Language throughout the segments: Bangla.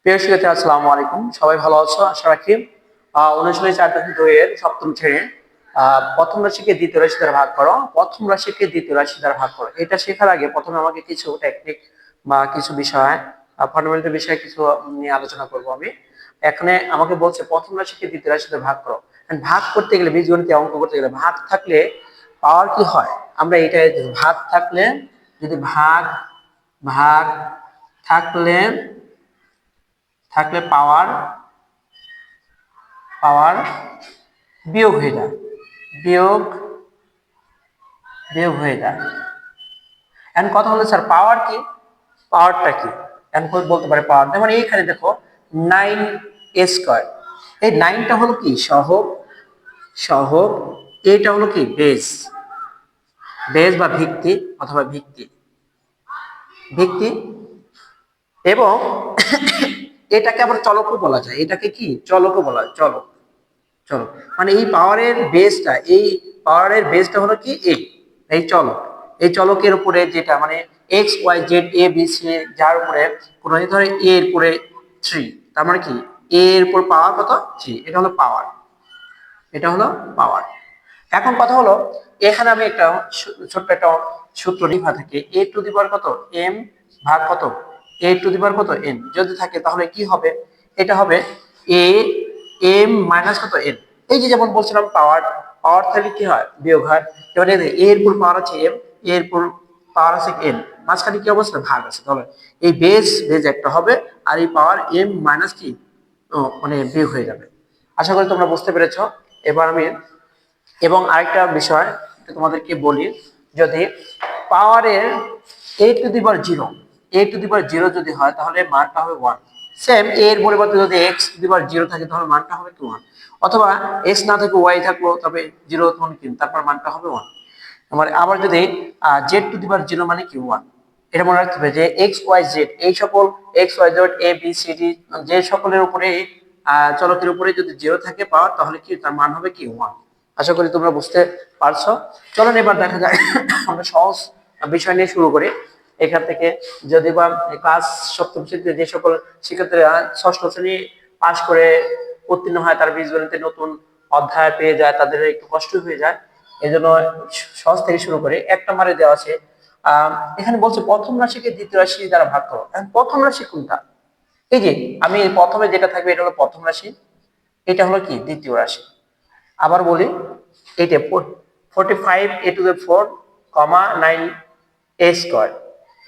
প্রিয় শিক্ষার্থী, আসসালামু আলাইকুম। সবাই ভালো আছো আশা রাখি। অনুশীলনী 4.2 এর সপ্তম শ্রেণীর প্রথম রাশিকে দ্বিতীয় রাশি দ্বারা ভাগ করো, প্রথম রাশিকে দ্বিতীয় রাশি দ্বারা ভাগ করো। এটা শেখার আগে প্রথমে আমাকে কিছু টেকনিক বা কিছু বিষয়, ফান্ডামেন্টাল বিষয় কিছু নিয়ে আলোচনা করব আমি। এখানে আমাকে বলছে প্রথম রাশিকে দ্বিতীয় রাশি দ্বারা ভাগ করো। ভাগ করতে গেলে, বীজগণিতে অঙ্ক করতে গেলে ভাগ থাকলে পাওয়ার কি হয়, আমরা এটা ভাগ থাকলে, যদি ভাগ ভাগ থাকলে থাকলে পাওয়ার পাওয়ার বিয়োগ হয়ে যায়, বিয়োগ বিয়োগ হয়ে যায়। এখন কথা হলো স্যার পাওয়ার কি, পাওয়ারটা কি? এখন বলতে পারে পাওয়ার, যেমন এইখানে দেখো 9a²। এই 9টা হলো কি সহগ, সহগ। এটা হলো কি বেস, বেস বা ভিত্তি অথবা ভিত্তি, ভিত্তি। এবং এটাকে আবার চলকও বলা যায়, এটাকে কি চলকও বলা হয়, চলক। চলো, মানে এই পাওয়ারের বেসটা, এই পাওয়ারের বেসটা হলো কি এই চলক। এই চলকের উপরে যেটা মানে x Y Z A B C, যার উপরে কোনো ধরে এ এর উপরে 3, তার মানে কি এ এর উপর পাওয়ার কত 3, এটা হলো পাওয়ার, এটা হলো পাওয়ার। এখন কথা হলো এখানে আমি একটা ছোট্ট একটা সূত্র লেখা থাকে, এ টু দি পাওয়ার কত এম ভাগ কত এ টু দি পাওয়ার কত এন যদি থাকে, তাহলে কি হবে, এটা হবে এ এম মাইনাস কত এন। এই যে যেমন বলছিলাম পাওয়ার, পাওয়ার থাকলে কি হয় বিয়োগ হয়। এবারে এ এর উপর পাওয়ার আছে এম, এ এর উপর পাওয়ার আছে এন, মাঝখানে কি অবস্থা ভাগ আছে, তাহলে এই বেস বেস একটা হবে, আর এই পাওয়ার এম মাইনাস কি মানে বিয়োগ হয়ে যাবে। আশা করি তোমরা বুঝতে পেরেছো। এবার আমি এবং আরেকটা বিষয় তোমাদেরকে বলি, যদি পাওয়ারের এ to the power 0, A to the পাওয়ার 0 যদি হয় তাহলে মানটা হবে 1। সেম এর পরিবর্তে যদি এক্স টু দি পাওয়ার 0 থাকে তাহলে মানটা হবে 1, অথবা এক্স না থাকে ওয়াই থাকলো তবে 0 তখন কি তারপর মানটা হবে 1। আবার যদি জেড টু দি পাওয়ার 0 মানে কি 1, এটা মনে রাখতে হবে যে এক্স ওয়াই জেড, এই সকল x Y Z A B C D যে সকলের উপরে চলকের উপরে যদি 0 থাকে পাওয়ার, তাহলে কি তার মান হবে কি 1। আশা করি তোমরা বুঝতে পারছো। চলুন এবার দেখা যায় আমরা সহজ বিষয় নিয়ে শুরু করি। এখান থেকে যদি বা ক্লাস সপ্তম শ্রেণীতে যে সকল শিক্ষার্থীরা ষষ্ঠ শ্রেণী পাশ করে উত্তীর্ণ হয়, তার বীজগণিতে নতুন অধ্যায় পেয়ে যায়, তাদের একটু কষ্ট হয়ে যায়। এই জন্য সহজ থেকে শুরু করে 1 নম্বরে দেওয়া আছে, এখানে বলছে প্রথম রাশিকে দ্বিতীয় রাশি দ্বারা ভাগ করো। প্রথম রাশি কোনটা? এই যে আমি প্রথমে যেটা থাকবে এটা হলো প্রথম রাশি, এটা হলো কি দ্বিতীয় রাশি। আবার বলি, এটা 45a⁴, 9a²,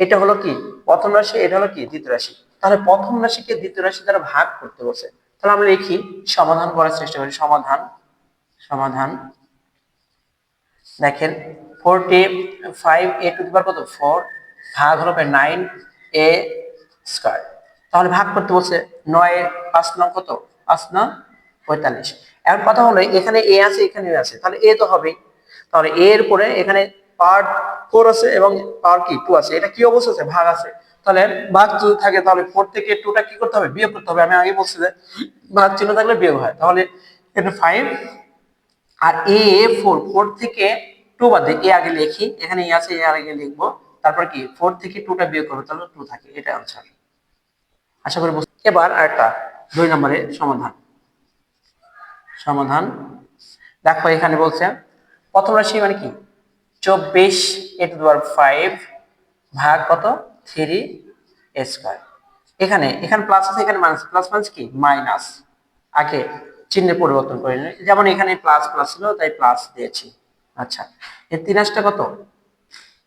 এটা হলো কি প্রথম রাশি, এটা হলো কি দ্বিতীয় রাশি। তাহলে প্রথম রাশিকে দ্বিতীয় রাশি দ্বারা ভাগ করতে বলছে, তাহলে আমরা লিখি, সমাধান করার চেষ্টা করি। সমাধান, সমাধান দেখেন 45a⁴ কত 4 ভাগ হলো 9a², তাহলে ভাগ করতে বলছে 9 5 নং কত 5 নং 45। এখন কথা হলো এখানে এ আছে এখানে এ আছে, তাহলে এ তো হবেই, তাহলে এ এর পরে এখানে পাওয়ার 4 আছে এবং পাওয়ার কি 2 আছে, এটা কি অবস্থা আছে ভাগ আছে, তাহলে ভাগ যদি থাকে তাহলে 4 থেকে 2টা কি করতে হবে বিয়োগ করতে হবে। আমি আগে বলছি যে ভাগ চিহ্ন থাকলে বিয়োগ হয়, তাহলে এটা 5 আর এ 4, 4 থেকে 2 বাদে এ আগে লিখি, এখানে এ আছে এ আগে লিখবো, তারপর কি 4 থেকে 2টা বিয়োগ করবো, তাহলে 2 থাকে, এটা आंसर। আশা করি বুঝতে। এবার আরেকটা 2 নম্বরের সমাধান, সমাধান দেখো এখানে বলছে প্রথম রাশি মানে কি 24a⁵ ভাগ কত 3a²। এখানে এখানে প্লাস আছে এখানে মাইনাস, প্লাস মাইনাস কি মাইনাস, আগে চিহ্নের পরিবর্তন করে নিই, যেমন এখানে প্লাস প্লাস ছিল তাই প্লাস দিয়েছি। আচ্ছা, এর 3 কত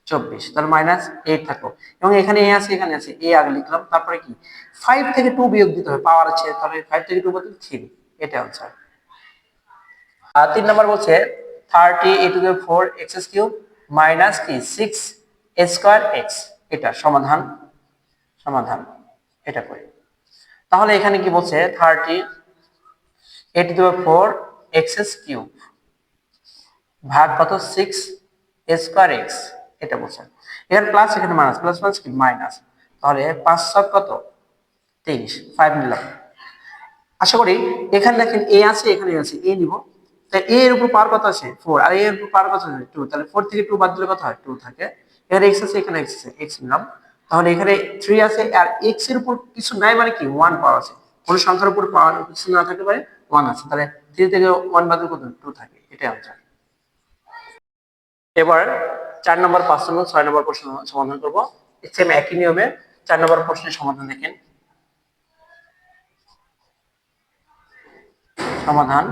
24, তাহলে -8 থাকলো, এবং এখানে এ আছে এখানে আছে এ আগে লিখলাম, তারপরে কি 5 থেকে 2 বিয়োগ দিতে হবে, পাওয়ার আছে, তাহলে 5 থেকে 2 বলতে 3, এটা आंसर। আর 3 নাম্বার বলছে 30a⁴ মাইনাস কি 6a²x, এটা সমাধান, সমাধান এটা করি। তাহলে এখানে কি বলছে 30a⁴x³ ভাগ কত 6a²x, এটা বলছে। এখানে প্লাস এখানে মাইনাস, প্লাস প্লাস কি মাইনাস, তাহলে 5 কত 23, 5 নিলাম। আশা করি এখানে দেখেন এ আছে এখানে আছে, এ নিব, তাই এ এর উপর পাওয়ার কত আছে 4 আর এ এর উপর পাওয়ার কত আছে 2, তাহলে 4 থেকে 2 বাদ দিলে কত হয় 2 থাকে। এখানে x আছে এখানে x আছে, x নিলাম, তাহলে এখানে 3 আছে আর x এর উপর কিছু নাই মানে কি 1 পাওয়ার আছে, কোন সংখ্যার উপর পাওয়ার কিছু না থাকতে পারে 1 আছে, তাহলে 3 থেকে 1 বাদ দিলে কত 2 থাকে, এটাই आंसर। এবার 4 নম্বর 5 নম্বর 6 নম্বর প্রশ্ন সমাধান করব, সেম একই নিয়মে 4 নম্বর প্রশ্নের সমাধান দেখেন। সমাধান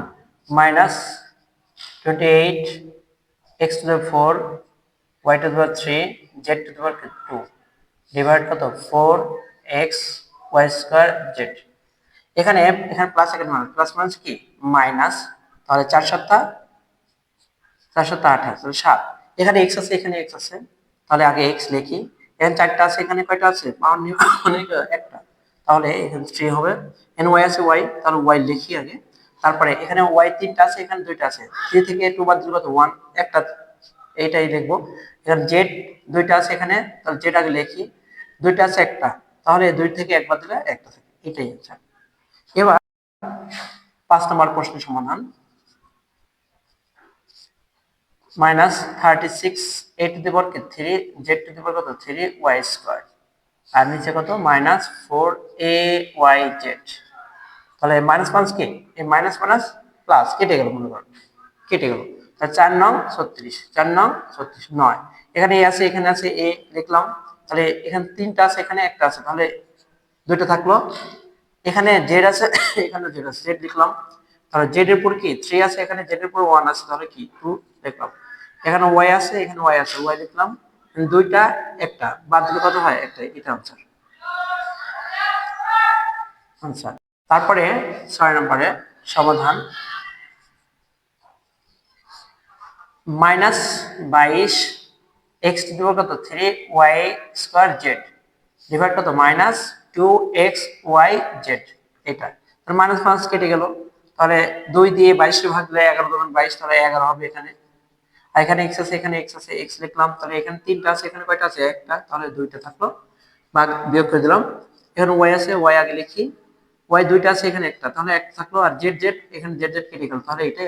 -28 x to the 4 y to the power 3 z to the power 2 divide কত 4 x y স্কয়ার z। এখানে এখানে প্লাস এখানে মাইনাস, প্লাস মাইনাস কি মাইনাস, তাহলে 4 7 4 7 28 তাহলে 7, এখানে x আছে এখানে x আছে, তাহলে আগে x লিখি, এখানে 4টা আছে এখানে কয়টা আছে পাওয়ার নিউ মানে একটা, তাহলে এখানে 3 হবে, এখানে y আছে y, তাহলে y লিখি আগে, তারপরে এখানে y 3টা আছে এখানে 2টা আছে, 3 থেকে 2 বাদ দিলে কত 1 একটা, এইটাই লিখবো। এখানে z 2টা আছে এখানে, তাহলে z আগে লিখি, 2টা আছে একটা, তাহলে 2 থেকে 1 বাদ দিলে একটা থাকে, এটাই आंसर। এবার 5 নম্বর প্রশ্নের সমাধান -36 a to the power 3 z to the power কত 3 y স্কয়ার, আর নিচে কত -4 a y z, তাহলে মাইনাস মাইনাস কি এই মাইনাস মাইনাস প্লাস কেটে গেল, মনে করো কেটে গেল, তাহলে 4 নং 36, 4 নং 36 9, এখানে a আছে এখানে আছে a লিখলাম, তাহলে এখানে 3টা আছে এখানে একটা আছে, তাহলে দুইটা থাকলো, এখানে z আছে এখানে z আছে, z লিখলাম, তাহলে z এর উপর কি 3 আছে এখানে z এর উপর 1 আছে, তাহলে কি 2 লিখলাম, এখানে y আছে এখানে y আছে y লিখলাম, দুইটা একটা বাদ দিলে কত হয় একটা, এটা आंसर। आंसर তারপরে 6 নম্বরে সমাধান -22 x টু দি পাওয়ার কত 3 y স্কয়ার z ডিভাইড কত -2x y z, এটা তাহলে মাইনাস মাইনাস কেটে গেল, তাহলে 2 দিয়ে 22 কে ভাগ দিলে 11 গুণ 22 তাহলে 11 হবে এখানে, আর এখানে x আছে এখানে x আছে x লিখলাম, তাহলে এখানে 3টা আছে এখানে কয়টা আছে একটা, তাহলে 2টা থাকলো, ভাগ বিয়োগ করে দিলাম, এখানে y আছে y আগে লিখি, y 2টা আছে এখানে একটা, তাহলে একটা থাকলো, আর z z এখানে z z কেটে গেল, তাহলে এটাই